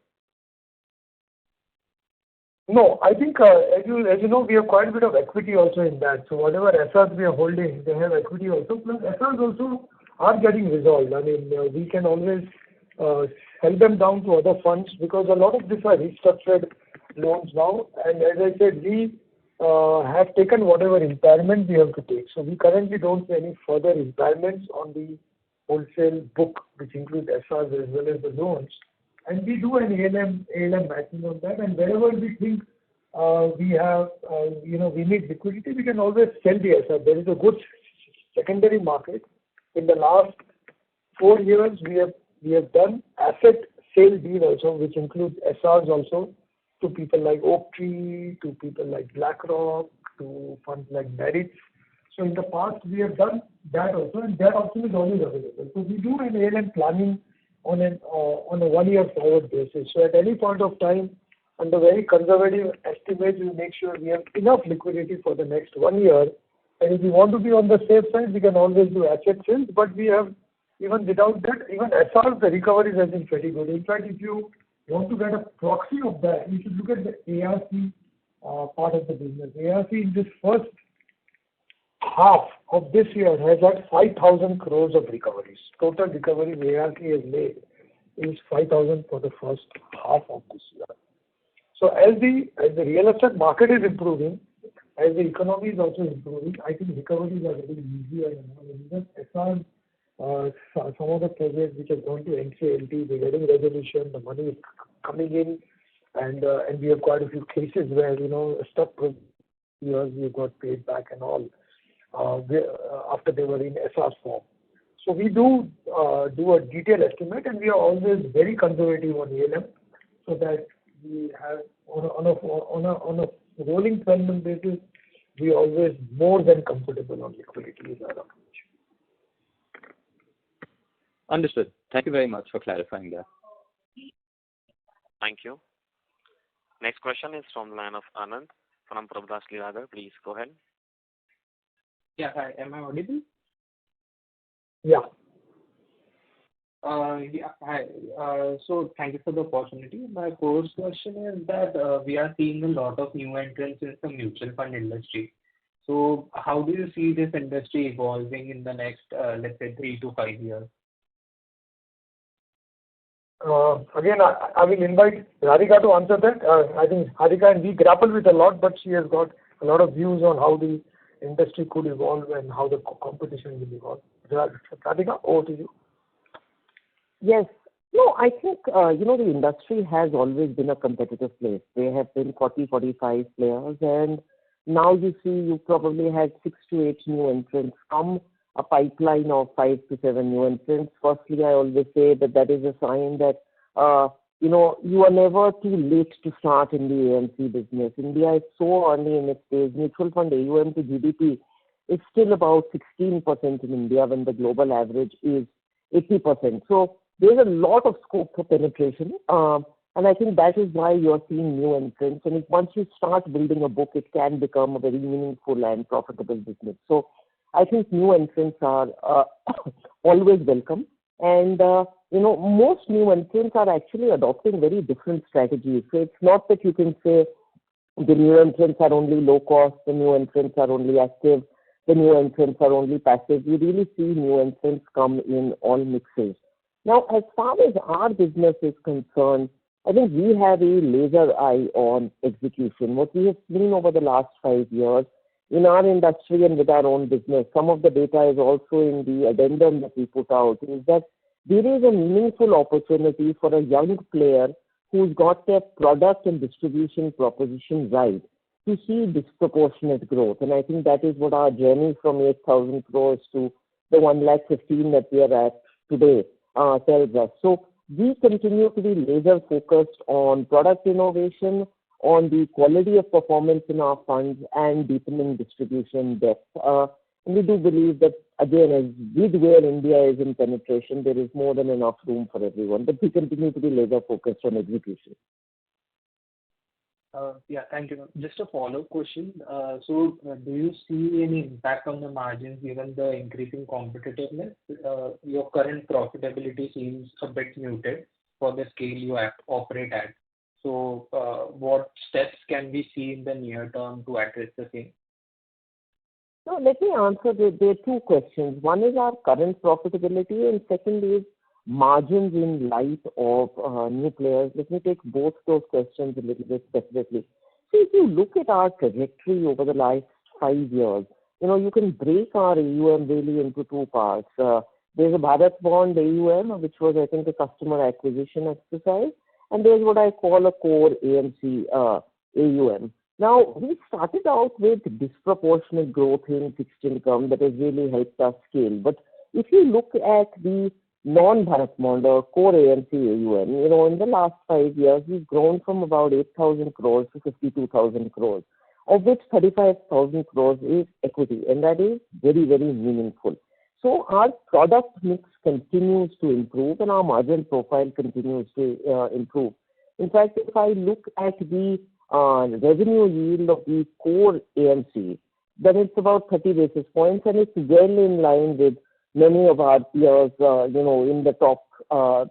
No, I think as you know, we have quite a bit of equity also in that. So whatever SRs we are holding, they have equity also. Plus SRs also are getting resolved. I mean, we can always sell them down to other funds because a lot of these are restructured loans now. And as I said, we have taken whatever impairment we have to take. So we currently don't see any further impairments on the wholesale book, which includes SRs as well as the loans. And we do an ALM matching on that. And wherever we think we have, we need liquidity, we can always sell the SR. There is a good secondary market. In the last 4 years, we have done asset sale deal also, which includes SRs also, to people like Oaktree, to people like BlackRock, to funds like Merit. So in the past, we have done that also, and that option is always available. So we do an ALM planning on a 1 year forward basis. So at any point of time, under very conservative estimates, we make sure we have enough liquidity for the next 1 year. And if we want to be on the safe side, we can always do asset sales. But we have, even without that, even SRs, the recoveries have been pretty good. In fact, if you want to get a proxy of that, you should look at the ARC part of the business. ARC in this first half of this year has had 5,000 crores of recoveries. Total recoveries ARC has made is 5,000 for the first half of this year. So as the real estate market is improving, as the economy is also improving, I think recoveries are very easier. Even SR, some of the projects which have gone to NCLT, they're getting resolution, the money is coming in, and we have quite a few cases where stuck years we got paid back and all after they were in SR form. So we do a detailed estimate, and we are always very conservative on ALM, so that we have on a rolling 12-month basis, we are always more than comfortable on liquidity is our approach. Understood. Thank you very much for clarifying that. Thank you. Next question is from the line of Anand from Prabhudas Lilladher. Please go ahead. Yeah, hi. Am I audible? Yeah. Yeah, hi. So thank you for the opportunity. My first question is that we are seeing a lot of new entrants in the mutual fund industry. So how do you see this industry evolving in the next, let's say, 3 to 5 years? Again, I will invite Radhika to answer that. I think Radhika and we grapple with a lot, but she has got a lot of views on how the industry could evolve and how the competition will evolve. Radhika, over to you. Yes. No, I think, the industry has always been a competitive place. There have been 40, 45 players, and now you see you probably had 6 to 8 new entrants come, a pipeline of 5 to 7 new entrants. Firstly, I always say that is a sign that, you are never too late to start in the AMC business. India is so early in its days. Mutual fund AUM to GDP is still about 16% in India when the global average is 80%. So there's a lot of scope for penetration. And I think that is why you're seeing new entrants. And once you start building a book, it can become a very meaningful and profitable business. So I think new entrants are always welcome. And, most new entrants are actually adopting very different strategies. So it's not that you can say the new entrants are only low cost, the new entrants are only active, the new entrants are only passive. We really see new entrants come in all mixes. Now, as far as our business is concerned, I think we have a laser eye on execution. What we have seen over the last 5 years in our industry and with our own business, some of the data is also in the addendum that we put out, is that there is a meaningful opportunity for a young player who's got their product and distribution proposition right to see disproportionate growth. And I think that is what our journey from 8,000 crores to the 1,15,000 that we are at today tells us. So we continue to be laser focused on product innovation, on the quality of performance in our funds, and deepening distribution depth. And we do believe that, again, as with where India is in penetration, there is more than enough room for everyone. But we continue to be laser focused on execution. Yeah, thank you. Just a follow-up question. So do you see any impact on the margins given the increasing competitiveness? Your current profitability seems a bit muted for the scale you operate at. So what steps can we see in the near term to address the same? So let me answer. There are 2 questions. One is our current profitability, and second is margins in light of new players. Let me take both those questions a little bit separately. So if you look at our trajectory over the last 5 years, you can break our AUM really into 2 parts. There's a Bharat Bond AUM, which was, I think, a customer acquisition exercise, and there's what I call a core AMC AUM. Now, we started out with disproportionate growth in fixed income that has really helped us scale. But if you look at the non-Bharat Bond or core AMC AUM, in the last 5 years, we've grown from about 8,000 crores to 52,000 crores, of which 35,000 crores is equity, and that is very, very meaningful. So our product mix continues to improve, and our margin profile continues to improve. In fact, if I look at the revenue yield of the core AMC, then it's about 30 basis points, and it's well in line with many of our peers, in the top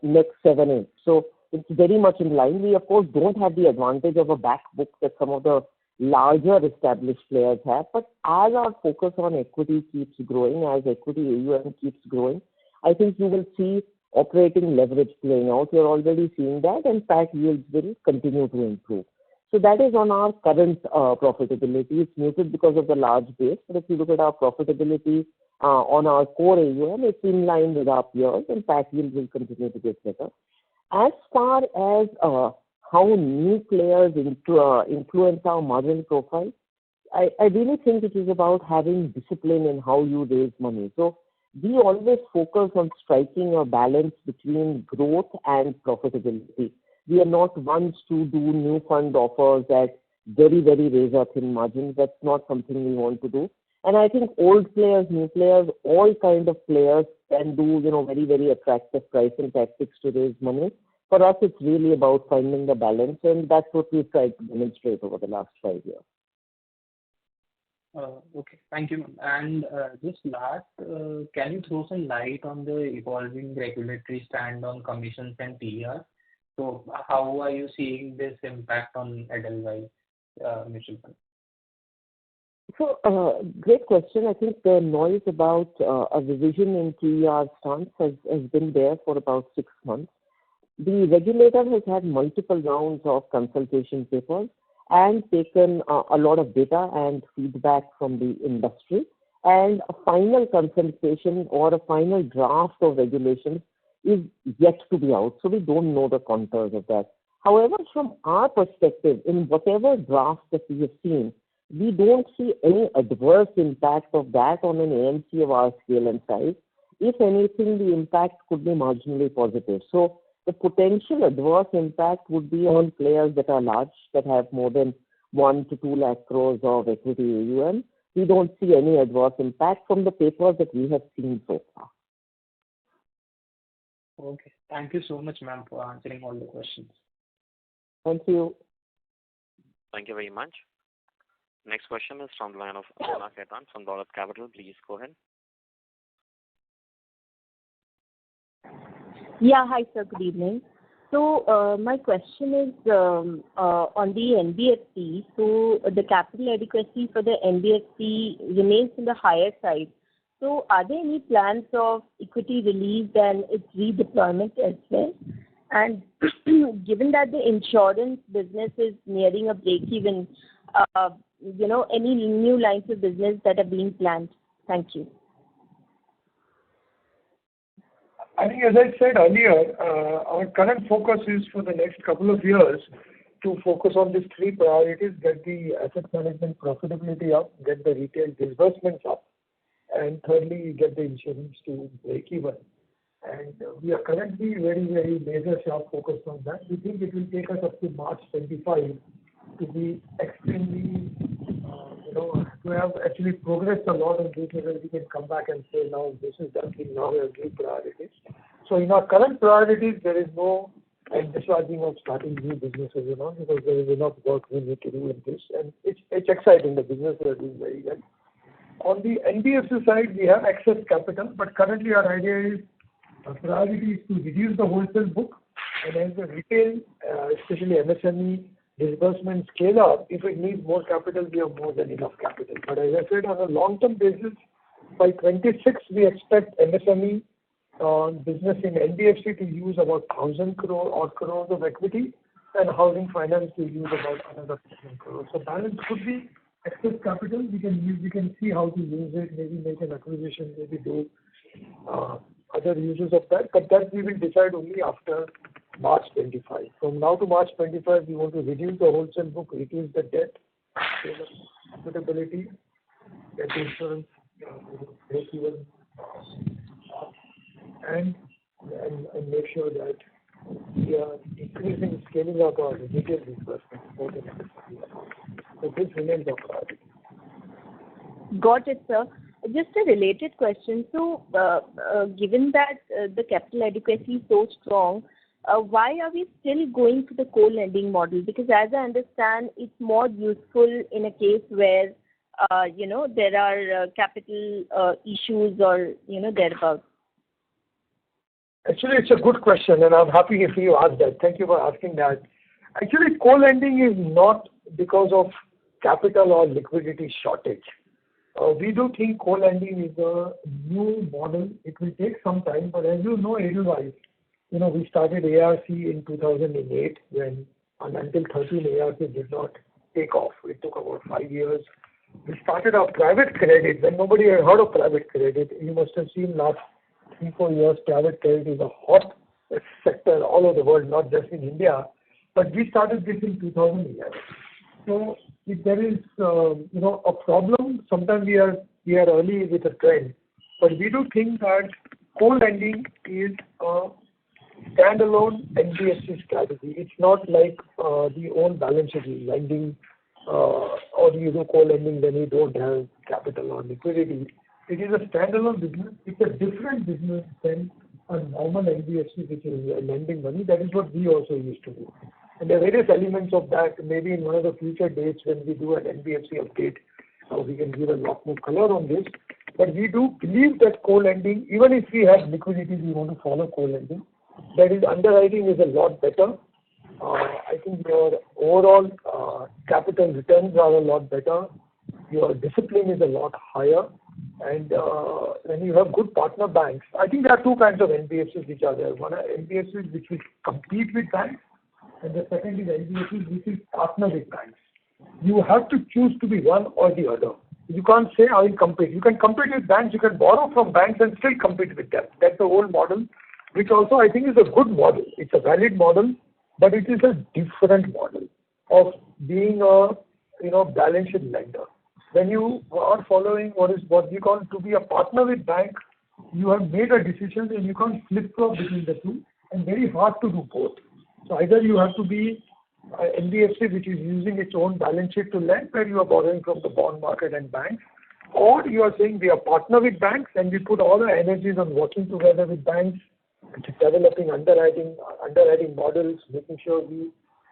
next 7, 8. So it's very much in line. We, of course, don't have the advantage of a back book that some of the larger established players have. But as our focus on equity keeps growing, as equity AUM keeps growing, I think you will see operating leverage playing out. You're already seeing that, and PAT yields will continue to improve. So that is on our current profitability. It's muted because of the large base, but if you look at our profitability on our core AUM, it's in line with our peers, and PAT yields will continue to get better. As far as how new players influence our margin profile, I really think it is about having discipline in how you raise money. So we always focus on striking a balance between growth and profitability. We are not ones to do new fund offers at very, very razor-thin margins. That's not something we want to do. And I think old players, new players, all kind of players can do, very, very attractive pricing tactics to raise money. For us, it's really about finding the balance, and that's what we've tried to demonstrate over the last 5 years. Okay, thank you, ma'am. And just last, can you throw some light on the evolving regulatory stand on commissions and TER? So how are you seeing this impact on Edelweiss mutual fund? So, great question. I think the noise about a revision in TER stance has been there for about 6 months. The regulator has had multiple rounds of consultation papers and taken a lot of data and feedback from the industry. And a final consultation or a final draft of regulations is yet to be out. So we don't know the contours of that. However, from our perspective, in whatever draft that we have seen, we don't see any adverse impact of that on an AMC of our scale and size. If anything, the impact could be marginally positive. So the potential adverse impact would be on players that are large, that have more than 1 to 2 lakh crores of equity AUM. We don't see any adverse impact from the papers that we have seen so far. Okay. Thank you so much, ma'am, for answering all the questions. Thank you. Thank you very much. Next question is from the line of Mona Khetan from Dolat Capital. Please go ahead. Yeah, hi sir, good evening. So my question is on the NBFC. So the capital adequacy for the NBFC remains in the higher side. So are there any plans of equity release and its redeployment as well? And given that the insurance business is nearing a break-even, any new lines of business that are being planned? Thank you. I think, as I said earlier, our current focus is for the next couple of years to focus on these 3 priorities: get the asset management profitability up, get the retail disbursements up, and thirdly, get the insurance to break even. And we are currently very, very laser sharp focused on that. We think it will take us up to March 25 to be extremely, to have actually progressed a lot on this, where we can come back and say, now this is done, now we have new priorities. So in our current priorities, there is no envisaging of starting new businesses, because there is enough work we need to do in this. And it's exciting, the business we are doing very well. On the NBFC side, we have excess capital, but currently our idea is, our priority is to reduce the wholesale book, and as the retail, especially MSME, disbursement scale up, if it needs more capital, we have more than enough capital. But as I said, on a long-term basis, by 26, we expect MSME business in NBFC to use about 1,000 crores of equity, and housing finance to use about another 1,000 crores. So balance could be excess capital. We can see how to use it, maybe make an acquisition, maybe do other uses of that, but that we will decide only after March 25. From now to March 25, we want to reduce the wholesale book, reduce the debt, profitability, get the insurance break even, and make sure that we are increasing, scaling up our retail disbursement more than ever. So this remains our priority. Got it, sir. Just a related question. So, given that the capital adequacy is so strong, why are we still going to the co-lending model? Because as I understand, it's more useful in a case where, there are capital issues or, thereabouts. Actually, it's a good question, and I'm happy if you asked that. Thank you for asking that. Actually, co-lending is not because of capital or liquidity shortage. We do think co-lending is a new model. It will take some time, but as you know, Edelweiss, we started ARC in 2008 when until 13 ARC did not take off. It took about 5 years. We started our private credit when nobody had heard of private credit. You must have seen last 3-4 years, private credit is a hot sector all over the world, not just in India. But we started this in 2011. So if there is, a problem, sometimes we are early with a trend. But we do think that co-lending is a standalone NBFC strategy. It's not like the own balance sheet lending, or you do co-lending when you don't have capital or liquidity. It is a standalone business. It's a different business than a normal NBFC, which is lending money. That is what we also used to do. And there are various elements of that. Maybe in one of the future dates when we do an NBFC update, we can give a lot more color on this. But we do believe that co-lending, even if we have liquidity, we want to follow co-lending. That is, underwriting is a lot better. I think your overall capital returns are a lot better. Your discipline is a lot higher. And when you have good partner banks, I think there are two kinds of NBFCs which are there. One are NBFCs which will compete with banks, and the second is NBFCs which will partner with banks. You have to choose to be one or the other. You can't say, I will compete. You can compete with banks, you can borrow from banks and still compete with them. That's the old model, which also I think is a good model. It's a valid model, but it is a different model of being a balance sheet lender. When you are following what we call to be a partner with bank, you have made a decision and you can't flip-flop between the two, and very hard to do both. So either you have to be an NBFC which is using its own balance sheet to lend, where you are borrowing from the bond market and banks, or you are saying we are partner with banks and we put all our energies on working together with banks, developing underwriting models, making sure we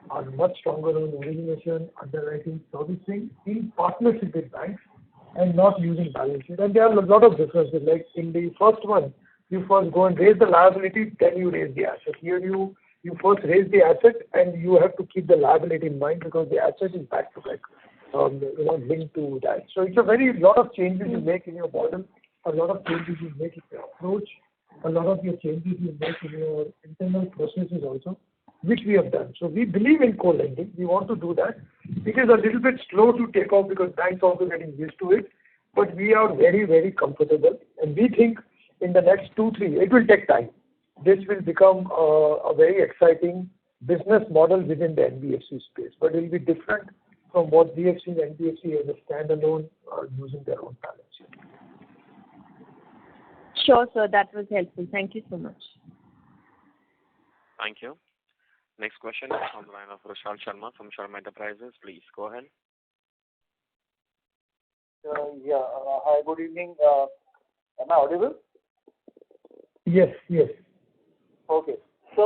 are much stronger on origination, underwriting, servicing in partnership with banks and not using balance sheet. And there are a lot of differences. Like in the first one, you first go and raise the liability, then you raise the asset. Here you first raise the asset and you have to keep the liability in mind because the asset is back to back, linked to that. So it's a lot of changes you make in your model, a lot of changes you make in your approach, a lot of your changes you make in your internal processes also, which we have done. So we believe in co-lending. We want to do that. It is a little bit slow to take off because banks are also getting used to it, but we are very, very comfortable. And we think in the next 2-3 years, it will take time. This will become a very exciting business model within the NBFC space, but it will be different from what we have seen NBFC as a standalone using their own balance sheet. Sure, sir. That was helpful. Thank you so much. Thank you. Next question is from the line of Roshal Sharma from Sharma Enterprises. Please go ahead. Hi, good evening. Am I audible? Yes. Okay. So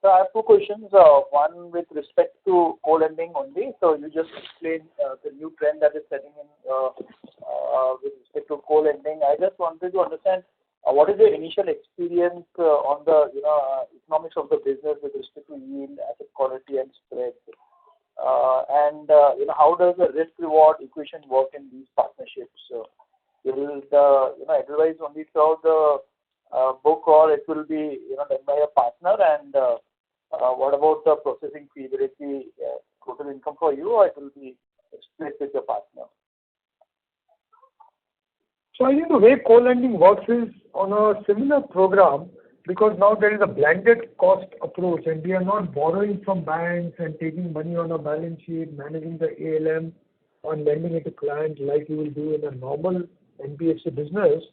I have two questions. One with respect to co-lending only. So you just explained the new trend that is setting in with respect to co-lending. I just wanted to understand what is your initial experience on the economics of the business with respect to yield, asset quality, and spread, and how does the risk-reward equation work in these partnerships? Will the Edelweiss only serve the book, or it will be done by a partner? And what about the processing fee? Will it be total income for you, or it will be split with your partner? So I think the way co-lending works is on a similar program, because now there is a blended cost approach and we are not borrowing from banks and taking money on a balance sheet, managing the ALM on lending it to clients like you will do in a normal NBFC business.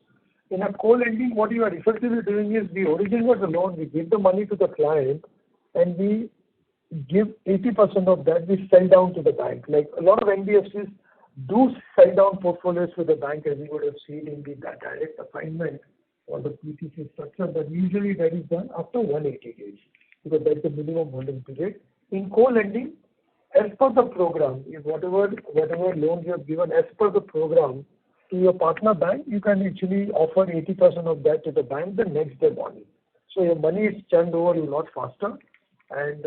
In a co-lending, what you are effectively doing is we originate the loan, we give the money to the client, and we give 80% of that, we sell down to the bank. Like a lot of NBFCs do sell down portfolios to the bank, as you would have seen in the direct assignment or the PTC structure, but usually that is done after 180 days because that's the minimum holding period. In co-lending, as per the program, if whatever loans you have given as per the program to your partner bank, you can actually offer 80% of that to the bank the next day morning. So your money is turned over a lot faster, and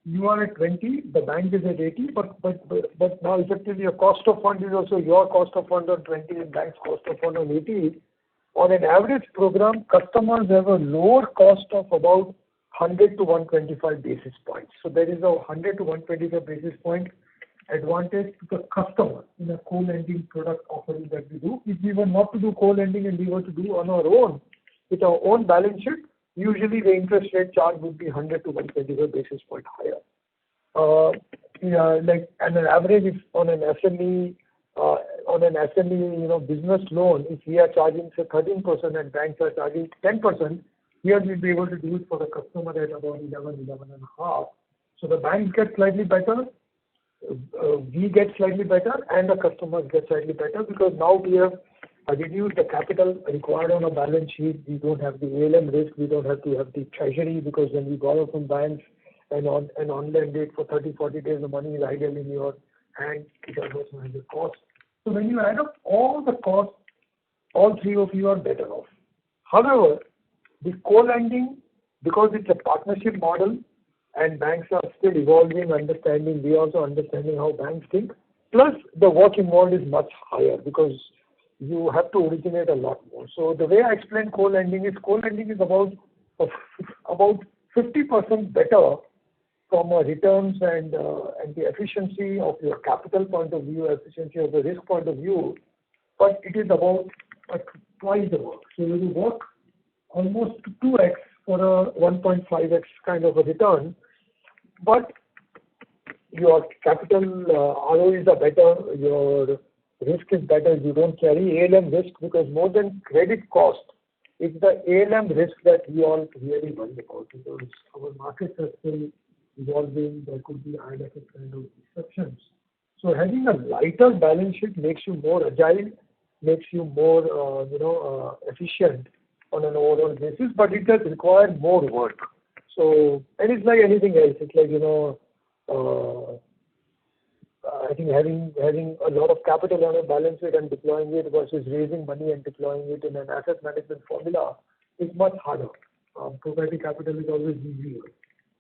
you are at 20, the bank is at 80, but now effectively your cost of fund is also your cost of fund on 20 and bank's cost of fund on 80. On an average program, customers have a lower cost of about 100 to 125 basis points. So there is a 100 to 125 basis point advantage to the customer in a co-lending product offering that we do. If we were not to do co-lending and we were to do on our own with our own balance sheet, usually the interest rate charge would be 100 to 125 basis point higher. Like an average if on an SME, on an SME, business loan, if we are charging say 13% and banks are charging 10%, here we'll be able to do it for the customer at about 11.5. So the banks get slightly better, we get slightly better, and the customers get slightly better because now we have reduced the capital required on a balance sheet. We don't have the ALM risk. We don't have to have the treasury because when we borrow from banks and on an online date for 30-40 days, the money is idle in your hand. It also has a cost. So when you add up all the costs, all three of you are better off. However, the co-lending, because it's a partnership model and banks are still evolving, understanding, we also understanding how banks think, plus the work involved is much higher because you have to originate a lot more. So the way I explain co-lending is about 50% better from a returns and the efficiency of your capital point of view, efficiency of the risk point of view, but it is about twice the work. So you will work almost 2x for a 1.5x kind of a return, but your capital ROEs are better, your risk is better, you don't carry ALM risk because more than credit cost, it's the ALM risk that we all really worry about because our markets are still evolving, there could be ILFS kind of exceptions. So having a lighter balance sheet makes you more agile, makes you more efficient on an overall basis, but it does require more work. So, and it's like anything else. It's like, I think having a lot of capital on a balance sheet and deploying it versus raising money and deploying it in an asset management formula is much harder. Proprietary capital is always easier.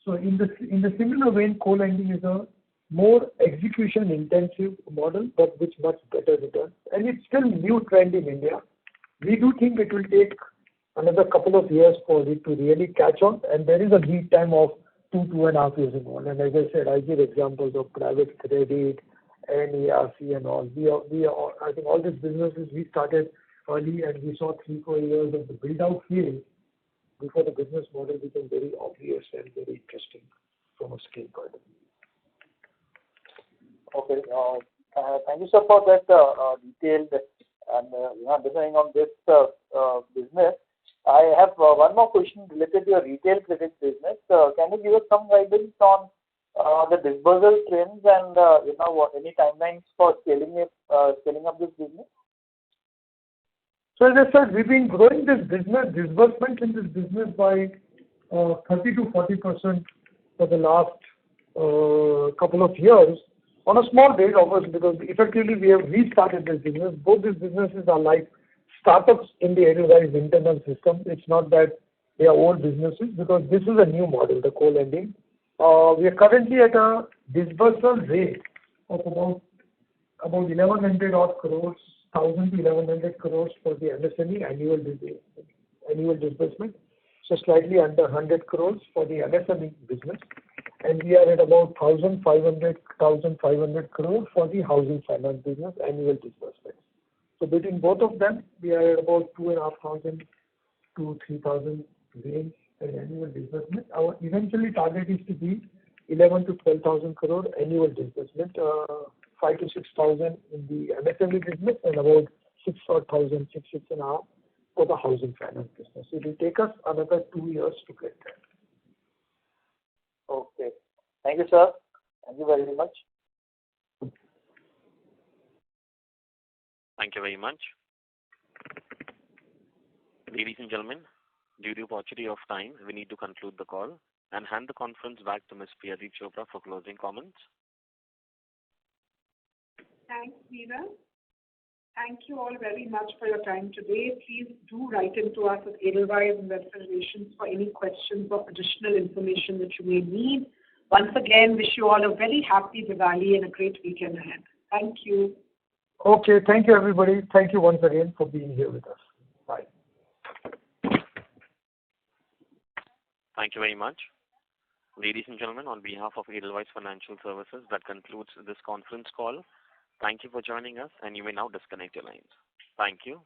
So in the similar vein, co-lending is a more execution intensive model, but with much better return. And it's still new trend in India. We do think it will take another couple of years for it to really catch on, and there is a lead time of 2.5 years involved. And as I said, I give examples of private credit and ARC and all. I think all these businesses we started early, and we saw 3-4 years of the build-out phase before the business model became very obvious and very interesting from a scale point of view. Okay. Thank you, sir, for that detailed and understanding on this business. I have one more question related to your retail credit business. Can you give us some guidance on the disbursal trends and any timelines for scaling up this business? So as I said, we've been growing this business, disbursement in this business by 30 to 40% for the last couple of years on a small base, obviously, because effectively we have restarted this business. Both these businesses are like startups in the Edelweiss internal system. It's not that they are old businesses because this is a new model, the co-lending. We are currently at a disbursal rate of about 1,100 odd crores, 1,000 to 1,100 crores for the MSME annual disbursement. So slightly under 100 crores for the MSME business. And we are at about 1,500 crores for the housing finance business annual disbursement. So between both of them, we are at about 2,500 to 3,000 range in annual disbursement. Our eventually target is to be 11 to 12,000 crore annual disbursement, 5 to 6,000 in the MSME business and about 6,000, 6.5 for the housing finance business. It will take us another 2 years to get there. Okay. Thank you, sir. Thank you very much. Thank you very much. Ladies and gentlemen, due to paucity of time, we need to conclude the call and hand the conference back to Ms. Priyadeep Chopra for closing comments. Thanks, Neera. Thank you all very much for your time today. Please do write into us at Edelweiss Investor Relations for any questions or additional information that you may need. Once again, wish you all a very happy Diwali and a great weekend ahead. Thank you. Okay, thank you everybody. Thank you once again for being here with us. Bye. Thank you very much. Ladies and gentlemen, on behalf of Edelweiss Financial Services, that concludes this conference call. Thank you for joining us, and you may now disconnect your lines. Thank you.